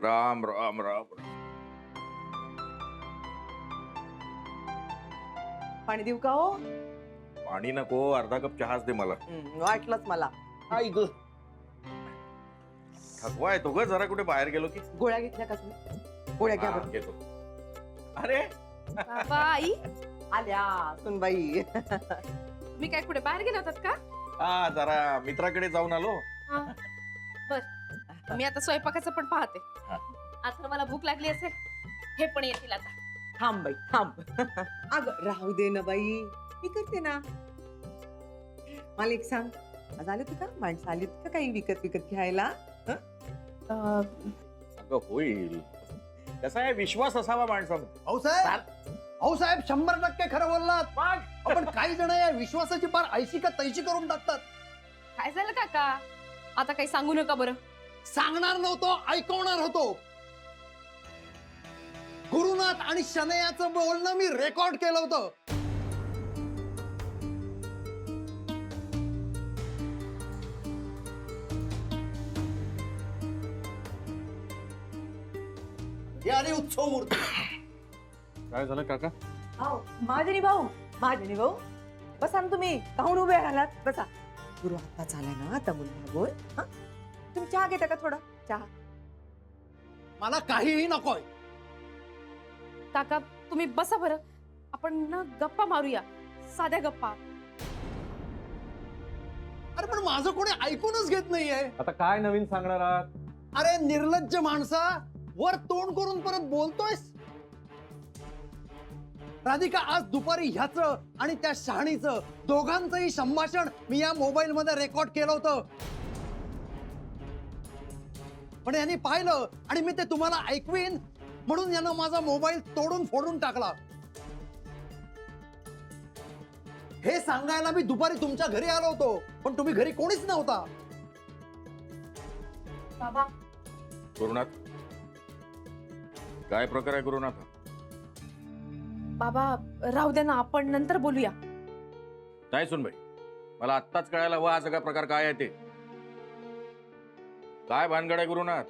राम राम राम. पाणी देऊ का हो? पाणी नको, अर्धा कप चहाच दे मला. वाटलंच मला. ऐक थकवा येतो ग जरा, कुठे बाहेर गेलो की. गोळ्या घेतल्या का तुम्ही? गोळ्या घ्या हा, बरं. घेतो. अरे बाबा आई आल्या सुनबाई. मी काय कुठे बाहेर गेले होतात का? हा, जरा मित्राकडे जाऊन आलो. हा. बर मी आता स्वयंपाकाचं पण पाहते. हा. आता मला भूक लागली असेल, हे पण येतील आता. थांब बाई थांब. अगं राहू दे ना बाई, मी करते ना. मला एक सांग, आज आले होते का माणसं, आली होती का काही विकत घ्यायला? अगं होईल. कसा आहे, विश्वास असावा माणसामध्ये. भाऊ साहेब 100% खरं बोललात. आपण काही जण या विश्वासाची पार ऐशी का तैशी करून टाकतात. काय झालं काका? आता काही सांगू नका बरं. सांगणार नव्हतो, ऐकवणार होतो. गुरुनाथ आणि शनयाचं बोलणं मी रेकॉर्ड केलं होतं. याने उत्सव मूर्ती. काय झालं काका? महाजनी भाऊ बसा ना तुम्ही. काहून उभे राहिलात? बसा. गुरु आत्ताच आलाय ना, आता मुलगा बोल. हा? तुम्ही चहा घेता का? थोडा चहा. मला काहीही नकोय. काका तुम्ही बसा बरं, आपण ना गप्पा मारूया, साध्या गप्पा. अरे पण माझं कोणी ऐकूनच घेत नाहीये. आता काय नवीन सांगणार आहात? अरे निर्लज्ज माणसा, वर तोंड करून परत बोलतोयस. राधिका, आज दुपारी ह्याचं आणि त्या शहाणीचं दोघांचंही संभाषण मी या मोबाईल मध्ये रेकॉर्ड केलं होतं. पण यांनी पाहिलं आणि मी ते तुम्हाला ऐकवीन म्हणून यानं माझा मोबाईल तोडून फोडून टाकला. हे सांगायला मी दुपारी तुमच्या घरी आलो होतो, पण तुम्ही घरी कोणीच नव्हता. बाबा गुरुनाथ, काय प्रकार आहे गुरुनाथ? बाबा राहू दे ना, आपण नंतर बोलूया. नाही सुनबाई, मला आत्ताच कळायला हवं हा सगळा प्रकार काय आहे ते. काय भानगड आहे गुरुनाथ?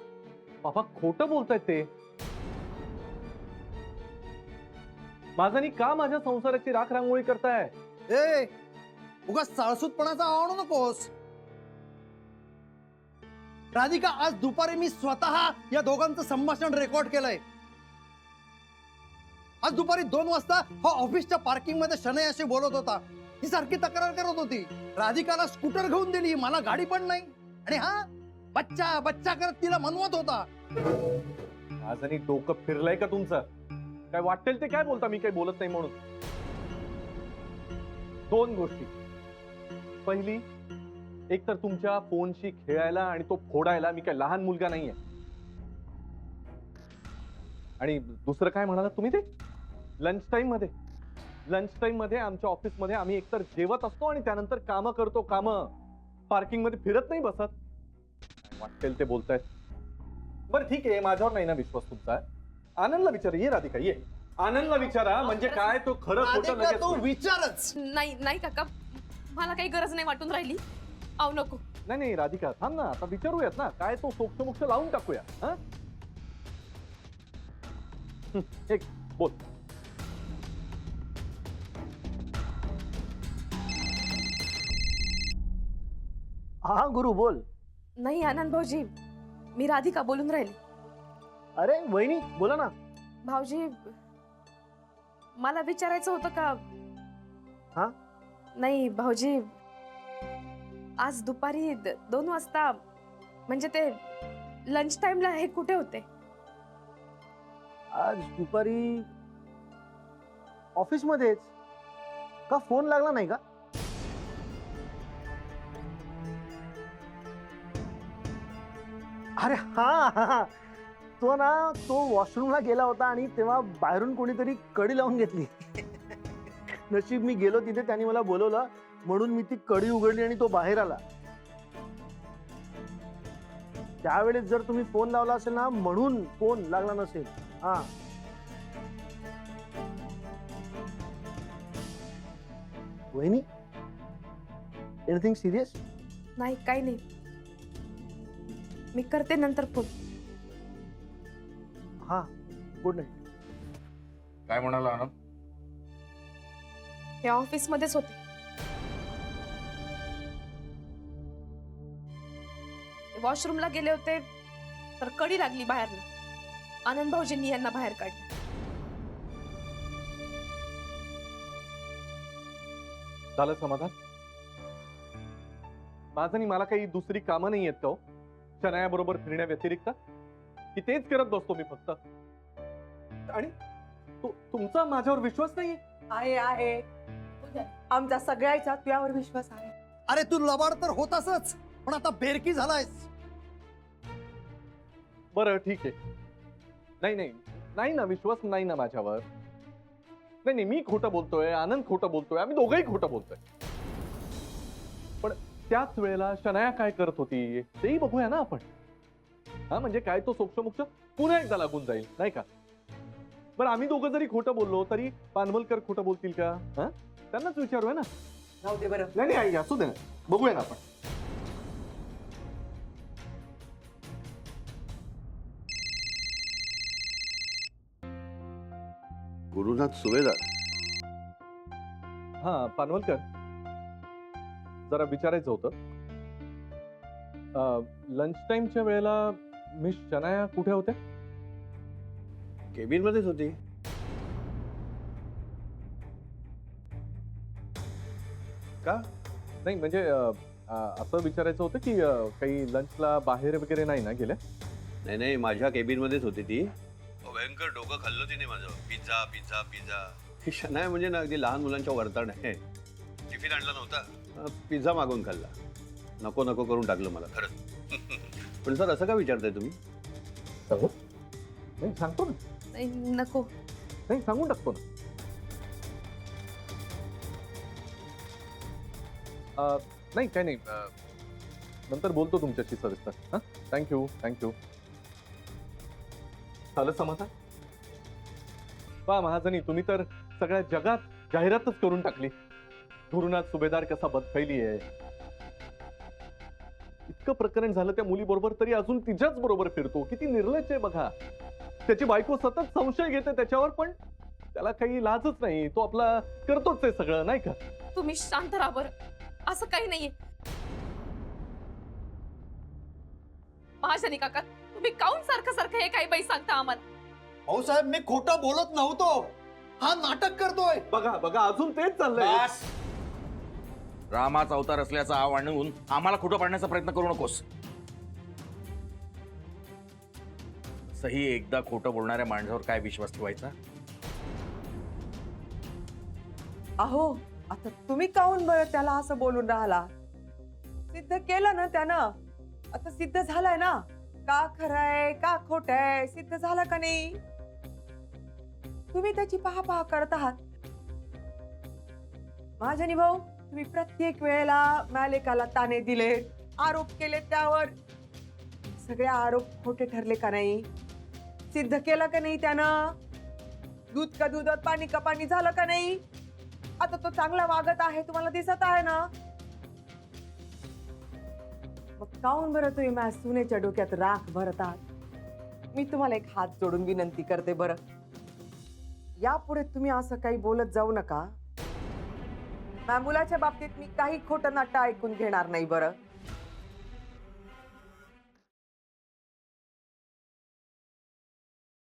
बाबा खोटं बोलतायत ते. माझ्यानी का माझ्या संसाराची राख रांगोळी करताय? ए उगाच साळसूतपणाचा आणू नकोस. राधिका, आज दुपारी मी स्वतः या दोघांचं संभाषण रेकॉर्ड केलंय. आज दुपारी 2 वाजता हा ऑफिसच्या पार्किंग मध्ये शनयाशी बोलत होता. ही सारखी तक्रार करत होती. राधिकाला स्कूटर घेऊन दिली, मला गाडी पण नाही. आणि हा बच्चा बच्चा करत तिला मनवत होता. माझ्यानी डोकं फिरलंय का तुमचं? काय वाटेल ते काय बोलता, मी काही बोलत नाही म्हणून. 2 गोष्टी. पहिली, एक तर तुमच्या फोनशी खेळायला आणि तो फोडायला मी काय लहान मुलगा नाहीये. आणि दुसरं काय म्हणाला तुम्ही ते? लंच टाइम मध्ये आमच्या ऑफिस मध्ये आम्ही एकतर जेवत असतो आणि त्यानंतर कामं करतो. पार्किंग मध्ये फिरत नाही बसत. वाटेल ते बोलतायत. बरं ठीक आहे, माझ्यावर नाही ना विश्वास तुमचा. आनंदला विचारा. ये राधिका, ये आनंदला विचारा. म्हणजे काय तो खरं खोटं राधिका, लगेच तो होईल. विचारच. नाही नाही काका, मला काही गरज नाही वाटून राहिली. आव नको. नाही राधिका, थांब ना, आता विचारूयात ना. काय तो सोक्ष लावून टाकूया. हा एक बोल. हा गुरु बोल. नाही आनंद भाऊजी, मी राधिका बोलून राहिली. अरे वहिनी बोला ना. भाऊजी मला विचारायचं होतं का? हा? नाही भाऊजी, आज दुपारी 2 वाजता म्हणजे ते लंच टाइमला हे कुठे होते? आज दुपारी ऑफिस मध्येच. का फोन लागला नाही का? अरे हा, तो ना, तो वॉशरूमला गेला होता आणि तेव्हा बाहेरून कोणीतरी कडी लावून घेतली. नशीब मी गेलो तिथे, त्यांनी मला बोलवलं म्हणून मी ती कडी उघडली आणि तो बाहेर आला. त्यावेळेस जर तुम्ही फोन लावला असेल ना, म्हणून फोन लागला नसेल. हा वहिनी, एनिथिंग सिरियस? नाही काही नाही, मी करते नंतर फोन. हा गुड नाईट. काय म्हणाला आनंद? हे ऑफिसमध्येच होते. वॉशरूमला गेले होते तर कडी लागली बाहेरनं. आनंद भाऊजींनी यांना बाहेर काढलं. झालं समाधान? माझं आणि मला काही दुसरी कामं नाही आहेत का हो? शनायाबरोबर फिरण्या व्यतिरिक्त की तेच करत बसतो मी फक्त? आणि तुमचा माझ्यावर विश्वास नाही? आहे आमचा सगळ्याचा तुझ्यावर विश्वास आहे. अरे तू लबाड तर होतासच, पण आता बेरकी झालायस. बरं ठीक आहे. नाही नाही नाही ना, विश्वास नाही ना माझ्यावर. नाही नाही, मी खोटं बोलतोय, आनंद खोटं बोलतोय, आम्ही दोघंही खोटं बोलतोय. पण त्याच वेळेला शनाया काय करत होती तेही बघूया ना आपण. हा म्हणजे काय तो सोक्षमोक्ष पुन्हा एकदा लागून जाईल नाही का? बरं आम्ही दोघं जरी खोटं बोललो तरी पानवलकर खोटं बोलतील का? हा त्यांनाच विचारूया ना. जाऊ दे बरं. नाही नाही असू दे ना, बघूया ना आपण. गुरुनाथ सुभेदार. हा पानवलकर, जरा विचारायचं होतं. लंच टाइमच्या वेळेला मिस शनाया कुठे होत्या? केबिन मध्येच होती. का? नाही म्हणजे असं विचारायचं होतं की काही लंचला बाहेर वगैरे नाही ना गेल्या? नाही नाही, माझ्या केबिन मध्येच होती ती. भयंकर डोकं खाल्लं तिने माझं. Pizza pizza pizza. ही शनाया म्हणजे ना अगदी लहान मुलांच्या वर्तन आहे. टिफिन आणला नव्हता, पिझ्झा मागून खाल्ला. नको नको करून टाकलं मला खरंच. पण सर असं का विचारताय तुम्ही? नाही सांगतो ना. नाही, नको. नाही सांगून टाकतो ना. नाही काय नाही, नंतर बोलतो तुमच्याशी सविस्तर. हा थँक्यू थँक्यू. झालं समाधान? पहा महाजनी, तुम्ही तर सगळ्या जगात जाहिरातच करून टाकली. गुरुनाथ सुभेदार कसा बदफैली आहे. इतकं प्रकरण झालं त्या मुलीबरोबर तरी अजून तिच्याच बरोबर फिरतो. किती निर्लज्ज आहे बघा. त्याची बायको सतत संशय घेते त्याच्यावर, पण त्याला काही लाजच नाही. तो आपला करतोच आहे सगळं नाही का? तुम्ही शांत राहा बरं. असं काही नाहीये. महाजनी काका, तुम्ही काऊन सारखं सारखं हे काही बाई सांगता आम्हाला? भाऊसाहेब मी खोटं बोलत नव्हतो, हा नाटक करतोय. बघा बघा अजून तेच चाललंय. बस. रामाचा अवतार असल्याचा आव आणून आम्हाला खोटं पाडण्याचा प्रयत्न करू नकोस. सही एकदा खोटं बोलणाऱ्या माणसावर काय विश्वास ठेवायचा? अहो आता तुम्ही काऊन बरं त्याला असं बोलून राहिला? सिद्ध केलं ना त्यानं. आता सिद्ध झालंय ना का खरंय का खोटंय, सिद्ध झालं का नाही? तुम्ही त्याची पहा करत आहात. महाजनी भाऊ, तुम्ही प्रत्येक वेळेला मालिकाला ताने दिले, आरोप केले त्यावर. सगळे आरोप खोटे ठरले का नाही? सिद्ध केलं का नाही त्यानं? दूध का दूध और पाणी का पाणी झालं का नाही? आता तो चांगला वागत आहे, तुम्हाला दिसत आहे ना. मग काऊन बरं तुम्ही माझ्या सुनेच्या डोक्यात राख भरत आहात? मी तुम्हाला एक हात जोडून विनंती करते बरं, यापुढे तुम्ही असं काही बोलत जाऊ नका. माझ्या मुलाच्या बाबतीत मी काही खोटं नाटं ऐकून घेणार नाही बरं.